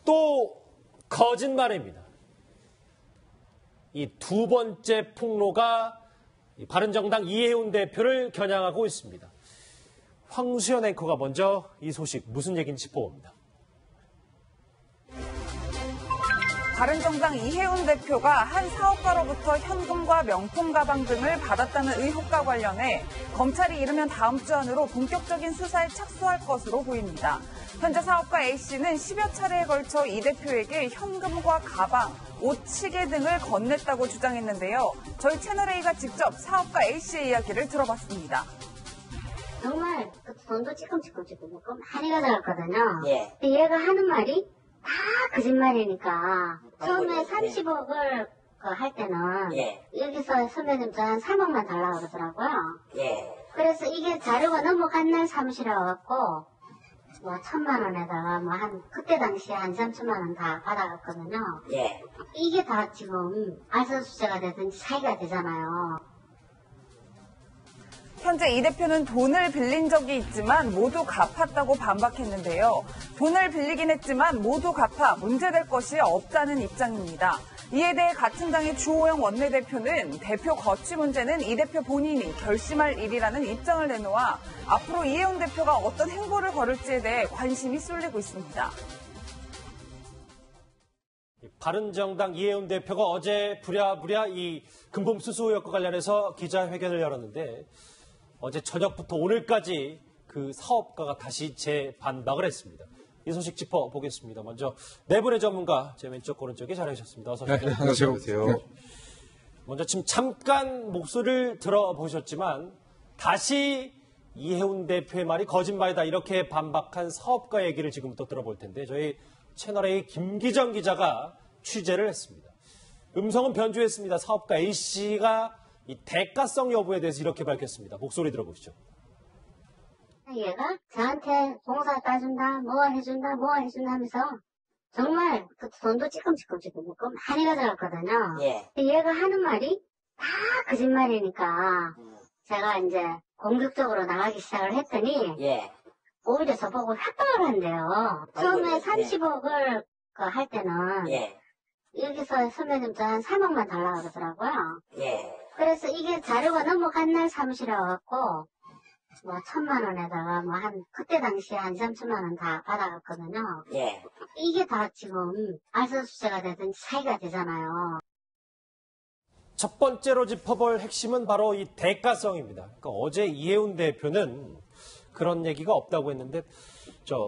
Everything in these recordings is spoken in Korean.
또 거짓말입니다. 이 두 번째 폭로가 바른정당 이해운 대표를 겨냥하고 있습니다. 황수연 앵커가 먼저 이 소식 무슨 얘기인지 짚어봅니다. 바른정당 이해운 대표가 한 사업가로부터 현금과 명품 가방 등을 받았다는 의혹과 관련해 검찰이 이르면 다음 주 안으로 본격적인 수사에 착수할 것으로 보입니다. 현재 사업가 A씨는 10여 차례에 걸쳐 이 대표에게 현금과 가방, 옷, 시계 등을 건넸다고 주장했는데요. 저희 채널A가 직접 사업가 A씨의 이야기를 들어봤습니다. 정말 돈도 찌끔찌끔 많이 가져갔거든요. 예. 근데 얘가 하는 말이 다 거짓말이니까 처음에 30억을 할 때는 예. 여기서 선배님도 한 3억만 달라고 그러더라고요. 예. 그래서 이게 자료가 넘어간 날 사무실에 와갖고 뭐 1,000만 원에다가 뭐 그때 당시에 한 3천만 원 다 받아갔거든요. 예. 이게 다 지금 알선수재가 되든지 사기가 되잖아요. 현재 이 대표는 돈을 빌린 적이 있지만 모두 갚았다고 반박했는데요. 돈을 빌리긴 했지만 모두 갚아 문제될 것이 없다는 입장입니다. 이에 대해 같은 당의 주호영 원내대표는 대표 거취 문제는 이 대표 본인이 결심할 일이라는 입장을 내놓아 앞으로 이해운 대표가 어떤 행보를 걸을지에 대해 관심이 쏠리고 있습니다. 바른정당 이해운 대표가 어제 부랴부랴 이 금품 수수 의혹과 관련해서 기자회견을 열었는데 어제 저녁부터 오늘까지 그 사업가가 다시 재반박을 했습니다. 이 소식 짚어보겠습니다. 먼저 네 분의 전문가, 제 왼쪽 오른쪽에 자리하셨습니다. 어서 오십시오. 네, 안녕하세요. 네. 먼저 지금 잠깐 목소리를 들어보셨지만 다시 이해운 대표의 말이 거짓말이다 이렇게 반박한 사업가 얘기를 지금부터 들어볼 텐데 저희 채널A 김기정 기자가 취재를 했습니다. 음성은 변조했습니다. 사업가 A씨가 이 대가성 여부에 대해서 이렇게 밝혔습니다. 목소리 들어보시죠. 얘가 저한테 봉사 따준다, 뭐 해준다 하면서 정말 그 돈도 찌끔찌끔 많이 가져갔거든요. 예. 얘가 하는 말이 다 거짓말이니까 제가 이제 공격적으로 나가기 시작을 했더니 예. 오히려 저보고 협박을 한대요. 처음에 30억을 할 때는 예. 여기서 선배님도 한 3억만 달라고 그러더라고요. 예. 그래서 이게 자료가 넘어간 날 사무실에 와갖고 뭐 1,000만 원에다가 뭐 그때 당시에 한 3천만 원 다 받아갔거든요. 예. 이게 다 지금 알선수재가 되든지 사기가 되잖아요. 첫 번째로 짚어볼 핵심은 바로 이 대가성입니다. 그러니까 어제 이해운 대표는 그런 얘기가 없다고 했는데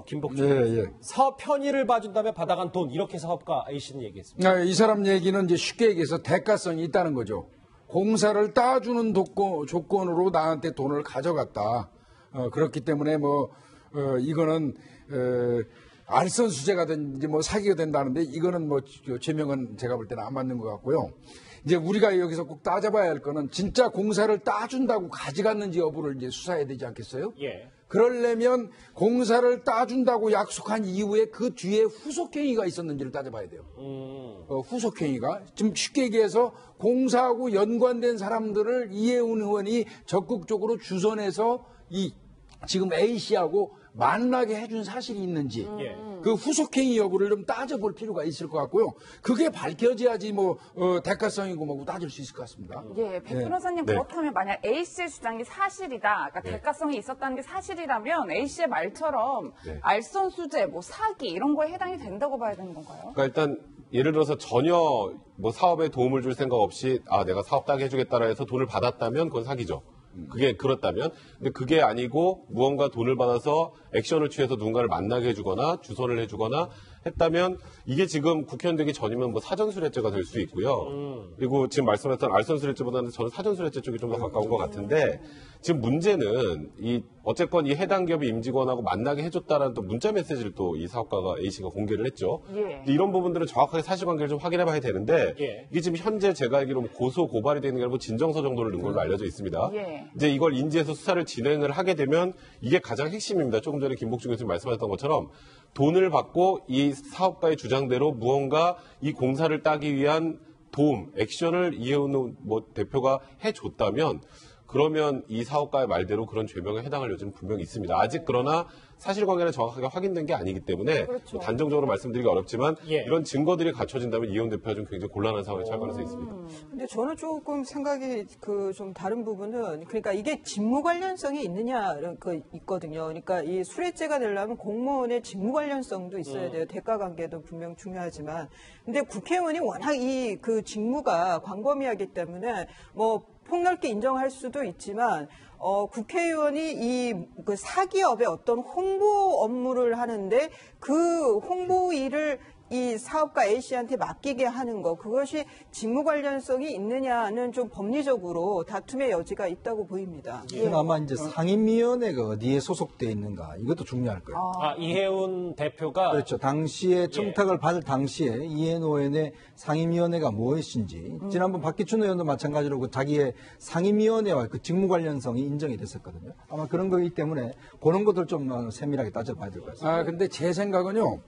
김복준 사업 편의를 봐준 다음에 받아간 돈 이렇게 사업가 A씨는 얘기했습니다. 이 사람 얘기는 이제 쉽게 얘기해서 대가성이 있다는 거죠. 공사를 따주는 조건으로 나한테 돈을 가져갔다. 그렇기 때문에 이거는 알선수재가 된지 사기가 된다는데 이거는 죄명은 제가 볼 때는 안 맞는 것 같고요. 이제 우리가 여기서 꼭 따져봐야 할 거는 진짜 공사를 따준다고 가져갔는지 여부를 이제 수사해야 되지 않겠어요? 예. 그러려면 공사를 따준다고 약속한 이후에 그 뒤에 후속행위가 있었는지를 따져봐야 돼요. 후속행위가 좀 쉽게 얘기해서 공사하고 연관된 사람들을 이해운 의원이 적극적으로 주선해서 지금 A씨하고 만나게 해준 사실이 있는지 그 후속행위 여부를 좀 따져볼 필요가 있을 것 같고요. 그게 밝혀져야지 대가성이고 따질 수 있을 것 같습니다. 예, 백 변호사님 그렇다면 만약 A씨의 주장이 사실이다, 그러니까 대가성이 있었다는 게 사실이라면 A씨의 말처럼 알선수재, 사기 이런 거에 해당이 된다고 봐야 되는 건가요? 그러니까 일단 예를 들어서 전혀 사업에 도움을 줄 생각 없이 내가 사업 따게 해주겠다라 해서 돈을 받았다면 그건 사기죠. 그게 그렇다면. 근데 그게 아니고 무언가 돈을 받아서 액션을 취해서 누군가를 만나게 해주거나 주선을 해주거나 했다면 이게 지금 국회의원 되기 전이면 사전수뢰죄가 될 수 있고요. 그리고 지금 말씀하셨던 알선수뢰죄보다는 저는 사전수뢰죄 쪽이 좀 더 가까운 것 같은데 지금 문제는 어쨌건 이 해당 기업의 임직원하고 만나게 해줬다라는 또 문자 메시지를 또 이 사업가가 A씨가 공개를 했죠. 예. 이런 부분들은 정확하게 사실관계를 좀 확인해 봐야 되는데 이게 지금 현재 제가 알기로 고소, 고발이 되는 게 아니고 진정서 정도를 넣은 걸로 알려져 있습니다. 이제 이걸 인지해서 수사를 진행을 하게 되면 이게 가장 핵심입니다. 조금 전에 김복준 교수님 말씀하셨던 것처럼 돈을 받고 이 사업가의 주장대로 무언가 이 공사를 따기 위한 도움, 액션을 이해운 대표가 해줬다면 그러면 이 사업가의 말대로 그런 죄명에 해당할 여지는 분명히 있습니다. 아직 그러나 사실관계는 정확하게 확인된 게 아니기 때문에 뭐 단정적으로 말씀드리기 어렵지만 이런 증거들이 갖춰진다면 이혜훈 대표가 좀 굉장히 곤란한 상황에 처할 가능성이 있습니다. 근데 저는 조금 생각이 좀 다른 부분은 그러니까 이게 직무 관련성이 있느냐 있거든요. 그러니까 이 수뢰죄가 되려면 공무원의 직무 관련성도 있어야 돼요. 대가 관계도 분명 중요하지만 근데 국회의원이 워낙 그 직무가 광범위하기 때문에 뭐 폭넓게 인정할 수도 있지만 국회의원이 그 사기업의 어떤 홍보 업무를 하는데 그 홍보 일을 이 사업가 A씨한테 맡기게 하는 거 그것이 직무 관련성이 있느냐는 좀 법리적으로 다툼의 여지가 있다고 보입니다. 이건 아마 이제 상임위원회가 어디에 소속돼 있는가 이것도 중요할 거예요. 이혜훈 대표가 그렇죠. 당시에 청탁을 받을 당시에 이혜훈 의원의 상임위원회가 무엇인지 지난번 박기춘 의원도 마찬가지로 그 자기의 상임위원회와 그 직무 관련성이 인정이 됐었거든요. 아마 그런 거기 때문에 그런 것들 좀 세밀하게 따져봐야 될 것 같습니다. 근데 제 생각은요.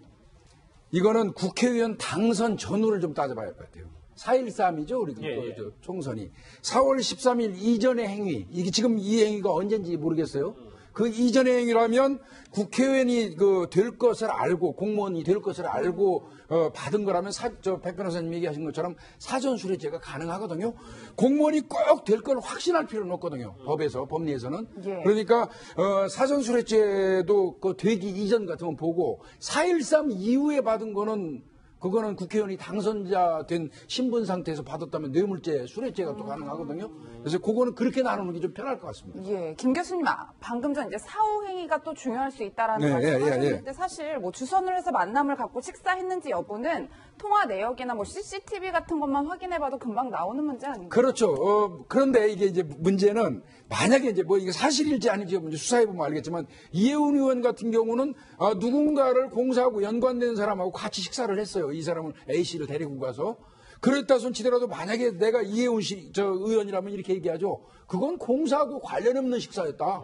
이거는 국회의원 당선 전후를 좀 따져봐야 할 것 같아요. 4.13이죠, 우리 저 총선이. 4월 13일 이전의 행위, 이게 지금 이 행위가 언젠지 모르겠어요. 그 이전의 행위라면 국회의원이 될 것을 알고 공무원이 될 것을 알고 받은 거라면 백 변호사님 얘기하신 것처럼 사전 수뢰죄가 가능하거든요. 공무원이 꼭 될 걸 확신할 필요는 없거든요. 법리에서는. 그러니까 사전 수뢰죄도 되기 이전 같으면 보고 4.13 이후에 받은 거는 그거는 국회의원이 당선자 된 신분 상태에서 받았다면 뇌물죄, 수뢰죄가 또 가능하거든요. 그래서 그거는 그렇게 나누는 게 좀 편할 것 같습니다. 예, 김 교수님 방금 전 이제 사후 행위가 또 중요할 수 있다라는 말씀하셨는데 사실 뭐 주선을 해서 만남을 갖고 식사했는지 여부는 통화 내역이나 뭐 CCTV 같은 것만 확인해봐도 금방 나오는 문제 아닌가요? 그렇죠. 그런데 이게 이제 문제는 만약에 이제 뭐 이게 사실일지 아닌지 수사해보면 알겠지만 이혜훈 의원 같은 경우는 누군가를 공사하고 연관된 사람하고 같이 식사를 했어요. 이 사람을 A씨를 데리고 가서. 그랬다 손치더라도 만약에 내가 이혜훈 의원이라면 이렇게 얘기하죠. 그건 공사하고 관련 없는 식사였다.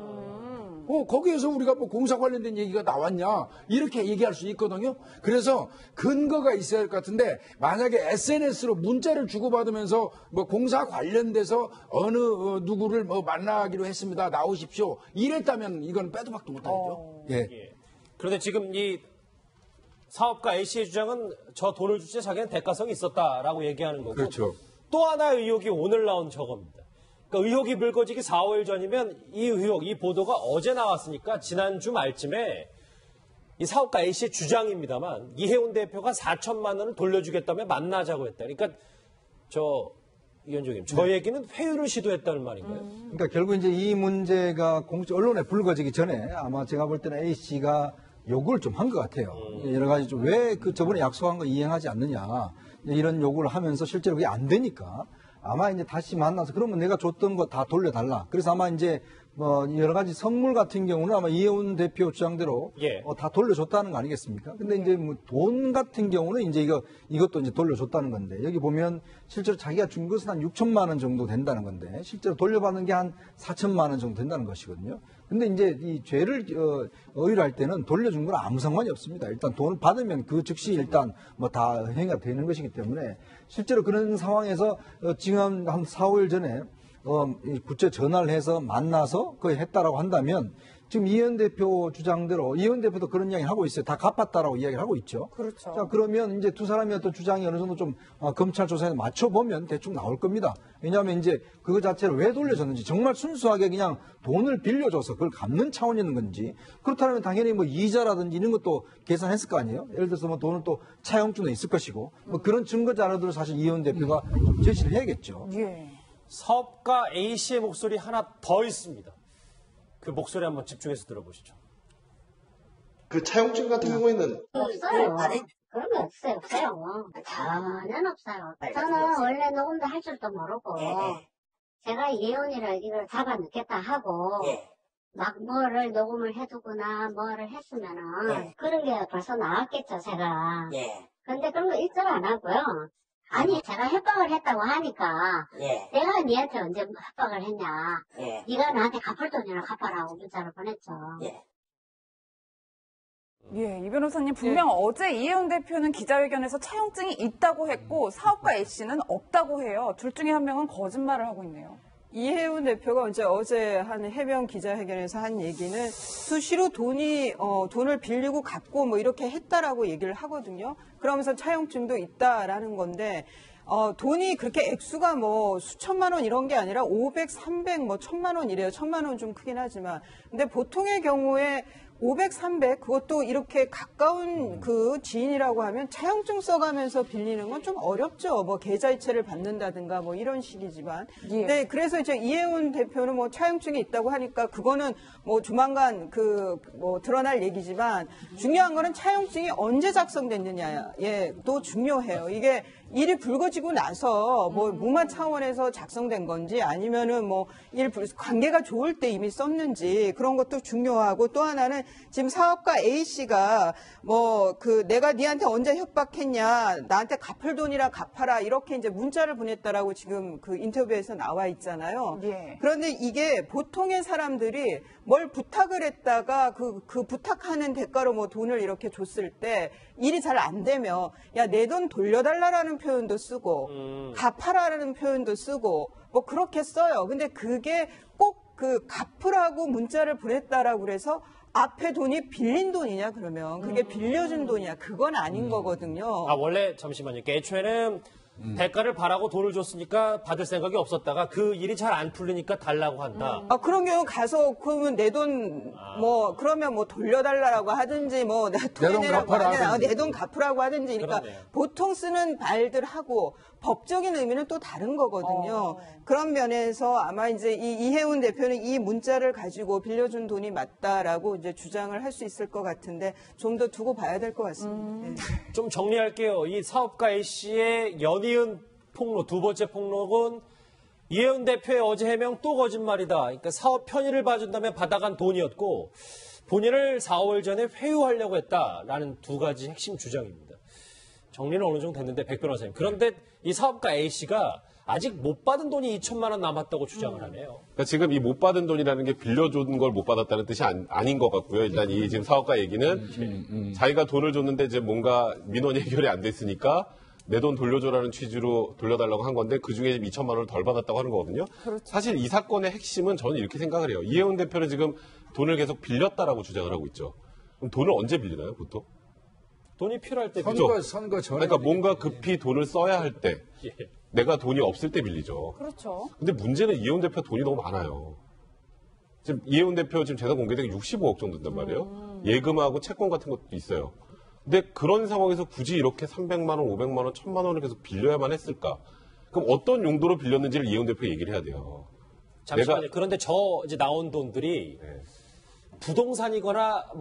거기에서 우리가 뭐 공사 관련된 얘기가 나왔냐 이렇게 얘기할 수 있거든요. 그래서 근거가 있어야 할 것 같은데 만약에 SNS로 문자를 주고받으면서 뭐 공사 관련돼서 어느 누구를 뭐 만나기로 했습니다. 나오십시오. 이랬다면 이건 빼도 박도 못하겠죠. 그런데 지금 이 사업가 A씨의 주장은 저 돈을 줄 때 자기는 대가성이 있었다라고 얘기하는 거고 그렇죠. 또 하나의 의혹이 오늘 나온 저겁니다. 그러니까 의혹이 불거지기 4일 전이면 이 의혹, 이 보도가 어제 나왔으니까 지난주 말쯤에 이 사업가 A씨의 주장입니다만 이혜훈 대표가 4천만 원을 돌려주겠다며 만나자고 했다. 그러니까 위원장님, 저 얘기는 회유를 시도했다는 말인가요? 그러니까 결국 이제 이 문제가 언론에 불거지기 전에 아마 제가 볼 때는 A씨가 요구를 좀 한 것 같아요. 여러 가지 좀 왜 저번에 약속한 거 이행하지 않느냐 이런 요구를 하면서 실제로 그게 안 되니까 아마 이제 다시 만나서 그러면 내가 줬던 거 다 돌려달라. 그래서 아마 이제 뭐 여러 가지 선물 같은 경우는 아마 이혜훈 대표 주장대로 다 돌려줬다는 거 아니겠습니까? 근데 이제 뭐 돈 같은 경우는 이제 이것도 이제 돌려줬다는 건데 여기 보면 실제로 자기가 준 것은 한 6천만 원 정도 된다는 건데 실제로 돌려받는 게 한 4천만 원 정도 된다는 것이거든요. 근데 이제 이 죄를 의율할 때는 돌려준 건 아무 상관이 없습니다. 일단 돈을 받으면 그 즉시 일단 뭐 다 행위가 되는 것이기 때문에 실제로 그런 상황에서 지금 한 4, 5일 전에 구체 전화를 해서 만나서 거의 했다라고 한다면 지금 이혜훈 대표 주장대로 이혜훈 대표도 그런 이야기를 하고 있어요. 다 갚았다라고 이야기를 하고 있죠. 그렇죠. 자, 그러면 이제 두 사람의 어떤 주장이 어느 정도 좀 검찰 조사에 맞춰보면 대충 나올 겁니다. 왜냐하면 이제 그거 자체를 왜 돌려줬는지 정말 순수하게 그냥 돈을 빌려줘서 그걸 갚는 차원이는 건지 그렇다면 당연히 뭐 이자라든지 이런 것도 계산했을 거 아니에요. 예를 들어서 뭐 돈은 또 차용증도 있을 것이고 뭐 그런 증거 자료들을 사실 이혜훈 대표가 제시를 해야겠죠. 사업가 A씨의 목소리 하나 더 있습니다. 그 목소리 한번 집중해서 들어보시죠. 그 차용증 같은 경우에는 없어요. 그런 게 없어요. 전혀 없어요. 저는 원래 녹음도 할 줄도 모르고 제가 이혜원이를 이걸 잡아 넣겠다 하고 막 뭐를 녹음을 해두거나 뭐를 했으면은 그런 게 벌써 나왔겠죠, 제가. 근데 그런 거 일절 안 하고요. 아니 제가 협박을 했다고 하니까 내가 니한테 언제 협박을 했냐. 네가 나한테 갚을 돈이나 갚아라고 문자를 보냈죠. 이 변호사님 분명 어제 이혜훈 대표는 기자회견에서 차용증이 있다고 했고 사업가 A씨는 없다고 해요. 둘 중에 한 명은 거짓말을 하고 있네요. 이해운 대표가 이제 어제 한 해명 기자회견에서 한 얘기는 수시로 돈을 빌리고 갚고 뭐 이렇게 했다라고 얘기를 하거든요. 그러면서 차용증도 있다라는 건데, 돈이 그렇게 액수가 뭐 수천만 원 이런 게 아니라 500, 300, 뭐 1000만 원 이래요. 1000만 원 좀 크긴 하지만. 근데 보통의 경우에 500, 300 그것도 이렇게 가까운 그 지인이라고 하면 차용증 써가면서 빌리는 건 좀 어렵죠. 뭐 계좌이체를 받는다든가 뭐 이런 식이지만. 예. 네, 그래서 이제 이해운 대표는 뭐 차용증이 있다고 하니까 그거는 뭐 조만간 뭐 드러날 얘기지만 중요한 거는 차용증이 언제 작성됐느냐에 또 중요해요. 이게 일이 불거지고 나서 뭐 무마 차원에서 작성된 건지 아니면은 뭐 관계가 좋을 때 이미 썼는지 그런 것도 중요하고, 또 하나는 지금 사업가 A 씨가 뭐 내가 니한테 언제 협박했냐, 나한테 갚을 돈이라 갚아라 이렇게 이제 문자를 보냈다라고 지금 그 인터뷰에서 나와 있잖아요. 예. 그런데 이게 보통의 사람들이 뭘 부탁을 했다가 그 부탁하는 대가로 뭐 돈을 이렇게 줬을 때 일이 잘 안 되면 야, 내 돈 돌려달라라는 표현도 쓰고 갚아라라는 표현도 쓰고 뭐 그렇게 써요. 근데 그게 꼭 갚으라고 문자를 보냈다라고 그래서 앞에 돈이 빌린 돈이냐 그러면 그게 빌려준 돈이냐 그건 아닌 거거든요. 원래 잠시만요. 애초에는 대가를 바라고 돈을 줬으니까 받을 생각이 없었다가 그 일이 잘 안 풀리니까 달라고 한다. 그런 경우 가서 그러면 내 돈 뭐 그러면 뭐 돌려달라고 하든지 뭐 토해내라고 하든지 내 돈 갚으라고 하든지, 그러니까 그러네요. 보통 쓰는 말들하고 법적인 의미는 또 다른 거거든요. 그런 면에서 아마 이제 이해운 대표는 이 문자를 가지고 빌려준 돈이 맞다라고 이제 주장을 할 수 있을 것 같은데 좀 더 두고 봐야 될 것 같습니다. 네. 좀 정리할게요. 이 사업가 A씨의 연이은 폭로, 두 번째 폭로는 이해운 대표의 어제 해명 또 거짓말이다. 그러니까 사업 편의를 봐준다며 받아간 돈이었고 본인을 4월 전에 회유하려고 했다라는 두 가지 핵심 주장입니다. 정리는 어느 정도 됐는데 백 변호사님. 그런데 이 사업가 A씨가 아직 못 받은 돈이 2천만 원 남았다고 주장을 하네요. 그러니까 지금 이 못 받은 돈이라는 게 빌려준 걸 못 받았다는 뜻이 아닌 것 같고요. 일단 이 지금 사업가 얘기는 자기가 돈을 줬는데 이제 뭔가 민원이 해결이 안 됐으니까 내 돈 돌려줘라는 취지로 돌려달라고 한 건데 그중에 2천만 원을 덜 받았다고 하는 거거든요. 그렇죠. 사실 이 사건의 핵심은 저는 이렇게 생각을 해요. 이해운 대표는 지금 돈을 계속 빌렸다라고 주장을 하고 있죠. 그럼 돈을 언제 빌리나요, 보통? 돈이 필요할 때 선거 전에. 그러니까 뭔가 급히 돈을 써야 할 때, 내가 돈이 없을 때 빌리죠. 그렇죠. 근데 문제는 이해운 대표 돈이 너무 많아요. 지금 이해운 대표 지금 재산 공개된 게 65억 정도 된단 말이에요. 예금하고 채권 같은 것도 있어요. 근데 그런 상황에서 굳이 이렇게 300만 원, 500만 원, 1000만 원을 계속 빌려야만 했을까? 그럼 어떤 용도로 빌렸는지를 이해운 대표 얘기를 해야 돼요. 잠시만요. 그런데 이제 나온 돈들이 부동산이거나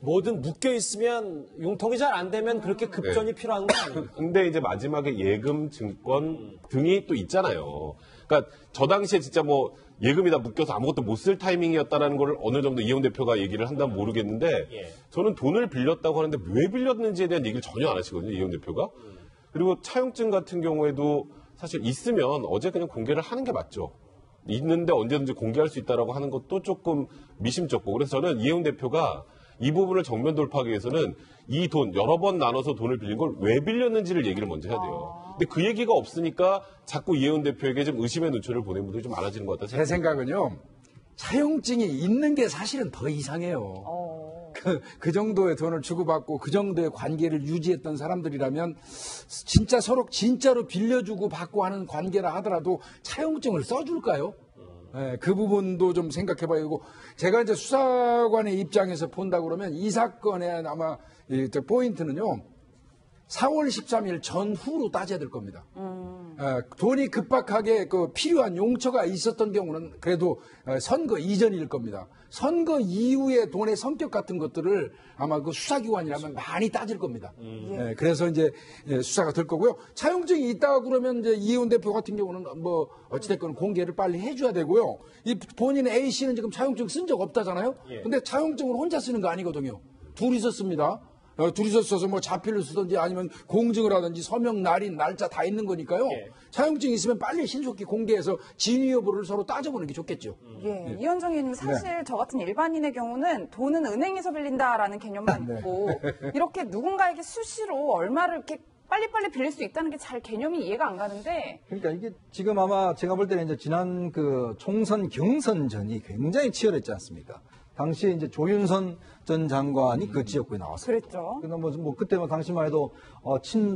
뭐든 묶여 있으면 융통이 잘 안 되면 그렇게 급전이 필요한 거 아니에요? 근데 이제 마지막에 예금, 증권 등이 또 있잖아요. 그러니까 저 당시에 진짜 뭐 예금이 다 묶여서 아무것도 못 쓸 타이밍이었다라는 걸 어느 정도 이해운 대표가 얘기를 한다면 모르겠는데 저는 돈을 빌렸다고 하는데 왜 빌렸는지에 대한 얘기를 전혀 안 하시거든요, 이해운 대표가. 그리고 차용증 같은 경우에도 사실 있으면 어제 그냥 공개를 하는 게 맞죠. 있는데 언제든지 공개할 수 있다라고 하는 것도 조금 미심쩍고, 그래서 저는 이해운 대표가 이 부분을 정면 돌파하기 위해서는 이 돈 여러 번 나눠서 돈을 빌린 걸 왜 빌렸는지를 얘기를 먼저 해야 돼요. 근데 그 얘기가 없으니까 자꾸 이해운 대표에게 좀 의심의 눈초리를 보낸 분들이 좀 많아지는 것 같다 제 생각은요, 차용증이 있는 게 사실은 더 이상해요. 그 정도의 돈을 주고받고 그 정도의 관계를 유지했던 사람들이라면 진짜 서로 진짜로 빌려주고 받고 하는 관계라 하더라도 차용증을 써줄까요? 네, 그 부분도 좀 생각해봐야 되고, 제가 이제 수사관의 입장에서 본다 그러면 이 사건의 아마 포인트는요, 4월 13일 전후로 따져야 될 겁니다. 돈이 급박하게 필요한 용처가 있었던 경우는 그래도 선거 이전일 겁니다. 선거 이후의 돈의 성격 같은 것들을 아마 그 수사기관이라면 많이 따질 겁니다. 그래서 이제 수사가 될 거고요. 차용증이 있다 그러면 이제 이해운 대표 같은 경우는 뭐 어찌됐건 공개를 빨리 해줘야 되고요. 이 본인 A 씨는 지금 차용증 쓴 적 없다잖아요. 근데 차용증을 혼자 쓰는 거 아니거든요. 둘이서 씁니다. 둘이서 써서 뭐 자필을 쓰든지 아니면 공증을 하든지 서명, 날인, 날짜 다 있는 거니까요. 차용증이 있으면 빨리 신속히 공개해서 진위 여부를 서로 따져보는 게 좋겠죠. 이현정 의원님, 사실 저 같은 일반인의 경우는 돈은 은행에서 빌린다라는 개념만 있고 이렇게 누군가에게 수시로 얼마를 이렇게 빨리빨리 빌릴 수 있다는 게 잘 개념이 이해가 안 가는데. 그러니까 이게 지금 아마 제가 볼 때는 이제 지난 그 총선 경선전이 굉장히 치열했지 않습니까? 당시에 이제 조윤선 전 장관이 그 지역구에 나왔어요. 그랬죠. 뭐 그때 뭐 당시만 해도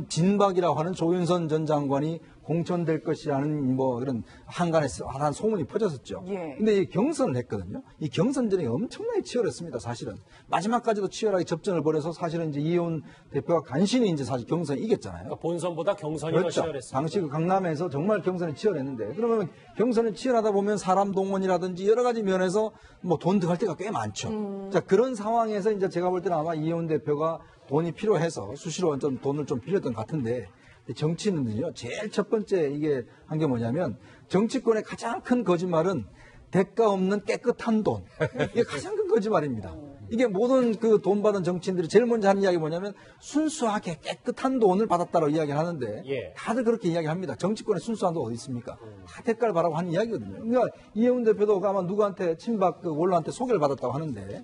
진박이라고 하는 조윤선 전 장관이 공천될 것이라는 뭐 그런 한간에 한 소문이 퍼졌었죠. 예. 근데 이 경선을 했거든요. 이 경선전이 엄청나게 치열했습니다, 사실은. 마지막까지도 치열하게 접전을 벌여서 사실은 이제 이혜훈 대표가 간신히 이제 사실 경선에 이겼잖아요. 그러니까 본선보다 경선이 그렇죠. 더 치열했습니다. 당시 그 강남에서 정말 경선이 치열했는데, 그러면 경선이 치열하다 보면 사람 동원이라든지 여러 가지 면에서 뭐 돈 들어갈 때가 꽤 많죠. 자, 그런 상황에서 이제 제가 볼 때는 아마 이혜훈 대표가 돈이 필요해서 수시로 좀 돈을 좀 빌렸던 것 같은데, 정치는요, 제일 첫 번째 이게 한 게 뭐냐면, 정치권의 가장 큰 거짓말은 대가 없는 깨끗한 돈. 이게 가장 큰 거짓말입니다. 이게 모든 그 돈 받은 정치인들이 제일 먼저 하는 이야기 뭐냐면 순수하게 깨끗한 돈을 받았다고 이야기를 하는데 예. 다들 그렇게 이야기합니다. 정치권에 순수한 돈 어디 있습니까? 다 대가를 바라고 하는 이야기거든요. 그러니까 이혜훈 대표도 아마 누구한테 친박 그 원로한테 소개를 받았다고 하는데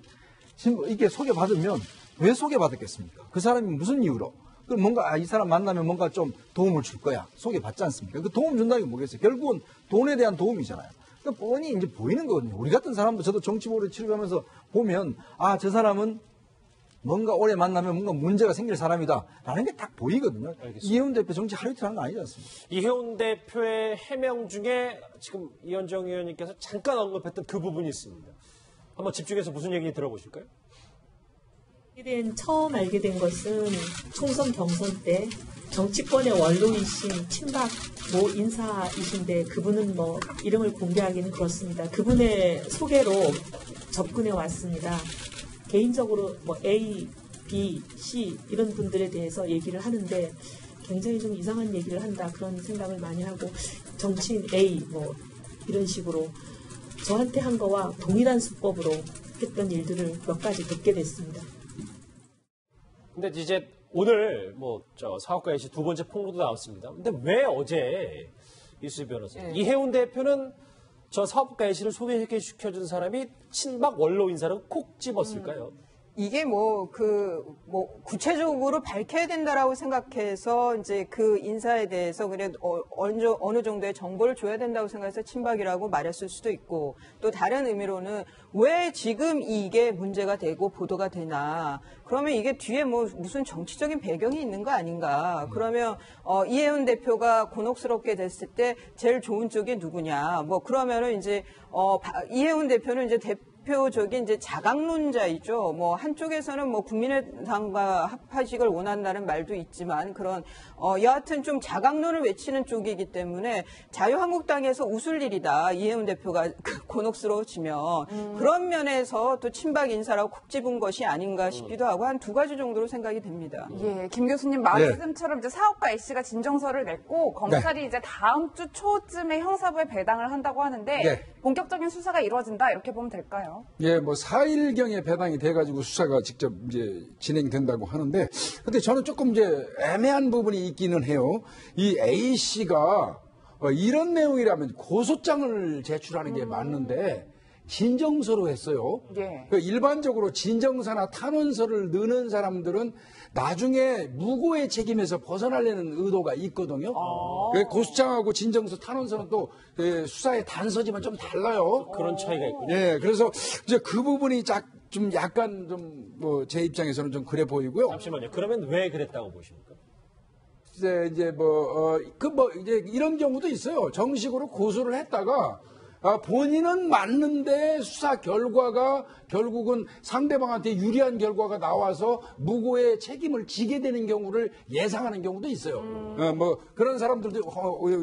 이게 소개받으면 왜 소개받았겠습니까? 그 사람이 무슨 이유로? 그럼 뭔가 이 사람 만나면 뭔가 좀 도움을 줄 거야. 소개받지 않습니까? 그 도움 준다는 게 뭐겠어요? 결국은 돈에 대한 도움이잖아요. 그러니까 뻔히 이제 보이는 거거든요. 우리 같은 사람도 저도 정치보를 치르면서 보면 저 사람은 뭔가 오래 만나면 뭔가 문제가 생길 사람이다 라는 게 딱 보이거든요. 이혜훈 대표 정치 하루 이틀 하는 거 아니지 않습니까? 이혜훈 대표의 해명 중에 지금 이현정 의원님께서 잠깐 언급했던 그 부분이 있습니다. 한번 집중해서 무슨 얘기 들어보실까요? 처음 알게 된 것은 총선 경선 때 정치권의 원로이신 친박 모 인사이신데 그분은 뭐 이름을 공개하기는 그렇습니다. 그분의 소개로 접근해 왔습니다. 개인적으로 뭐 A, B, C 이런 분들에 대해서 얘기를 하는데 굉장히 좀 이상한 얘기를 한다 그런 생각을 많이 하고 정치인 A 뭐 이런 식으로 저한테 한 거와 동일한 수법으로 했던 일들을 몇 가지 겪게 됐습니다. 근데 이제 오늘 사업가 A씨 두 번째 폭로도 나왔습니다. 근데 왜 어제 이수지 변호사 이혜훈 대표는 저 사업가 A씨를 소개시켜준 사람이 친박 원로 인사라고 콕 집었을까요? 이게 구체적으로 밝혀야 된다라고 생각해서 이제 그 인사에 대해서 그래 어느 정도의 정보를 줘야 된다고 생각해서 친박이라고 말했을 수도 있고 또 다른 의미로는 왜 지금 이게 문제가 되고 보도가 되나 그러면 이게 뒤에 무슨 정치적인 배경이 있는 거 아닌가 그러면 이혜훈 대표가 곤혹스럽게 됐을 때 제일 좋은 쪽이 누구냐 그러면은 이제 이혜훈 대표는 이제 대표적인 이제 자강론자이죠. 한쪽에서는 국민의당과 합하식을 원한다는 말도 있지만 그런 여하튼 좀 자강론을 외치는 쪽이기 때문에 자유한국당에서 웃을 일이다. 이혜훈 대표가 곤혹스러워지면 그런 면에서 또 친박 인사라고 콕 집은 것이 아닌가 싶기도 하고 한 두 가지 정도로 생각이 됩니다. 예, 김 교수님 말씀처럼 이제 사업가 A씨가 진정서를 냈고 검찰이 이제 다음 주 초쯤에 형사부에 배당을 한다고 하는데 본격적인 수사가 이루어진다 이렇게 보면 될까요? 예, 4일경에 배당이 돼가지고 수사가 직접 이제 진행된다고 하는데, 근데 저는 조금 이제 애매한 부분이 있기는 해요. 이 A씨가 이런 내용이라면 고소장을 제출하는 게 맞는데, 진정서로 했어요. 예. 일반적으로 진정서나 탄원서를 넣는 사람들은 나중에 무고의 책임에서 벗어나려는 의도가 있거든요. 고소장하고 진정서, 탄원서는 또 수사의 단서지만 좀 달라요. 그런 차이가 있군요. 예, 그래서 이제 그 부분이 좀 약간 좀 제 입장에서는 좀 그래 보이고요. 잠시만요. 그러면 왜 그랬다고 보십니까? 이제 이제 이런 경우도 있어요. 정식으로 고소를 했다가 본인은 맞는데 수사 결과가 결국은 상대방한테 유리한 결과가 나와서 무고의 책임을 지게 되는 경우를 예상하는 경우도 있어요. 그런 사람들도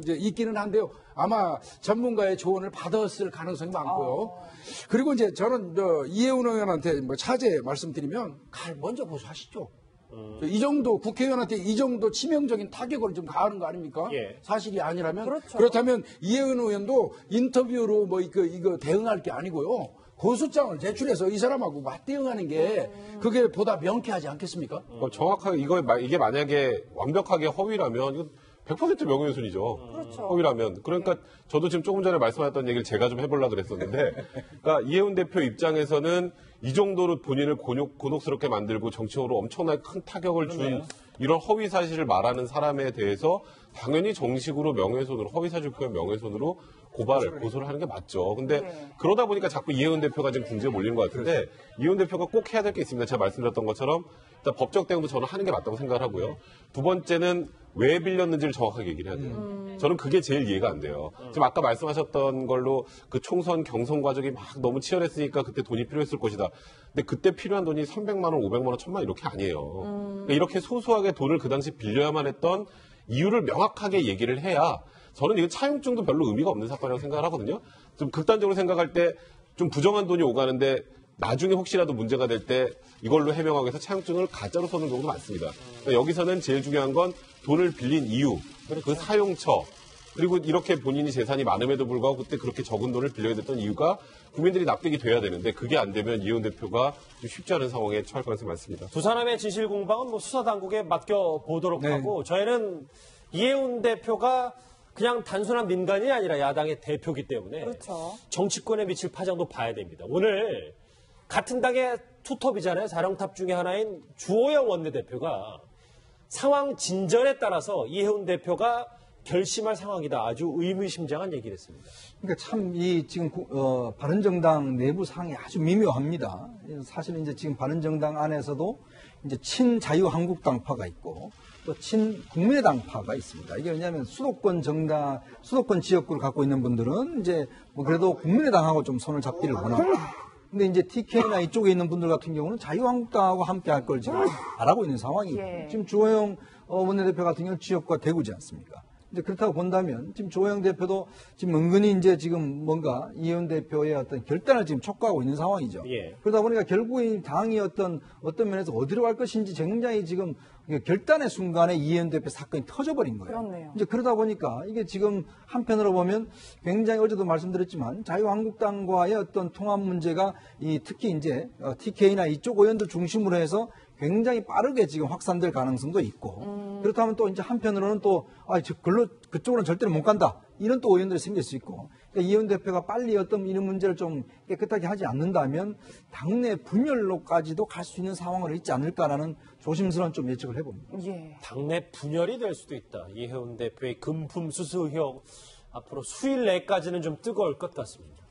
이제 있기는 한데요. 아마 전문가의 조언을 받았을 가능성이 많고요. 그리고 이제 저는 이혜훈 의원한테 차제 말씀드리면 먼저 고소하시죠. 이 정도 국회의원한테 이 정도 치명적인 타격을 좀 가하는 거 아닙니까? 예. 사실이 아니라면 그렇죠. 그렇다면 이혜은 의원도 인터뷰로 이거 대응할 게 아니고요. 고소장을 제출해서 이 사람하고 맞대응하는 게 그게 보다 명쾌하지 않겠습니까? 정확하게 이게 만약에 완벽하게 허위라면 이건 100% 명예훼손이죠. 그렇죠. 허위라면. 그러니까 저도 지금 조금 전에 말씀하셨던 얘기를 제가 좀 해보려고 그랬었는데, 그러니까 이혜훈 대표 입장에서는 이 정도로 본인을 곤혹스럽게 만들고 정치적으로 엄청나게 큰 타격을 준 이런 허위 사실을 말하는 사람에 대해서 당연히 정식으로 명예훼손으로 허위사실 표현 명예훼손으로 고소를 하는 게 맞죠. 근데 그러다 보니까 자꾸 이혜훈 대표가 지금 궁지에 몰리는 것 같은데 이혜훈 대표가 꼭 해야 될 게 있습니다. 제가 말씀드렸던 것처럼 일단 법적 대응도 저는 하는 게 맞다고 생각을 하고요. 두 번째는 왜 빌렸는지를 정확하게 얘기를 해야 돼요. 저는 그게 제일 이해가 안 돼요. 지금 아까 말씀하셨던 걸로 그 총선 경선 과정이 막 너무 치열했으니까 그때 돈이 필요했을 것이다. 근데 그때 필요한 돈이 300만 원, 500만 원, 1000만 원 이렇게 아니에요. 그러니까 이렇게 소소하게 돈을 그 당시 빌려야만 했던 이유를 명확하게 얘기를 해야 저는 이거 차용증도 별로 의미가 없는 사건이라고 생각을 하거든요. 좀 극단적으로 생각할 때 좀 부정한 돈이 오가는데 나중에 혹시라도 문제가 될 때 이걸로 해명하기 위해서 차용증을 가짜로 써는 경우도 많습니다. 그러니까 여기서는 제일 중요한 건 돈을 빌린 이유, 그 사용처, 그리고 이렇게 본인이 재산이 많음에도 불구하고 그때 그렇게 적은 돈을 빌려야 됐던 이유가 국민들이 납득이 돼야 되는데 그게 안 되면 이혜훈 대표가 좀 쉽지 않은 상황에 처할 가능성이 많습니다. 두 사람의 진실 공방은 뭐 수사당국에 맡겨보도록 하고 저희는 이혜훈 대표가 그냥 단순한 민간이 아니라 야당의 대표이기 때문에 그렇죠. 정치권에 미칠 파장도 봐야 됩니다. 오늘 같은 당의 투톱이잖아요. 사령탑 중에 하나인 주호영 원내대표가 상황 진전에 따라서 이혜훈 대표가 결심할 상황이다. 아주 의미심장한 얘기를 했습니다. 그러니까 참 이 지금 바른정당 내부 상황이 아주 미묘합니다. 사실은 이제 지금 바른정당 안에서도 이제 친자유한국당파가 있고 또 친국민의당파가 있습니다. 이게 왜냐하면 수도권 지역구를 갖고 있는 분들은 이제 뭐 그래도 국민의당하고 좀 손을 잡기를 원하고. 근데 이제 TK나 이쪽에 있는 분들 같은 경우는 자유한국당하고 함께 할 걸 지금 바라고 있는 상황이고. 지금 주호영 원내대표 같은 경우는 지역구가 대구지 않습니까? 이제 그렇다고 본다면 지금 주호영 대표도 지금 은근히 이제 지금 뭔가 이혜훈 대표의 어떤 결단을 지금 촉구하고 있는 상황이죠. 그러다 보니까 결국 이 당이 어떤 면에서 어디로 갈 것인지 굉장히 지금 결단의 순간에 이혜훈 대표 사건이 터져버린 거예요. 그렇네요. 이제 그러다 보니까 이게 지금 한편으로 보면 굉장히 어제도 말씀드렸지만 자유한국당과의 어떤 통합 문제가 특히 이제 TK나 이쪽 의원들 중심으로 해서 굉장히 빠르게 지금 확산될 가능성도 있고 그렇다면 또 이제 한편으로는 또 그쪽으로는 절대로 못 간다 이런 또 의원들이 생길 수 있고 그러니까 이혜훈 대표가 빨리 어떤 이런 문제를 좀 깨끗하게 하지 않는다면 당내 분열로까지도 갈 수 있는 상황을 있지 않을까라는 조심스러운 좀 예측을 해봅니다. 당내 분열이 될 수도 있다. 이혜훈 대표의 금품 수수 의혹 앞으로 수일 내까지는 좀 뜨거울 것 같습니다.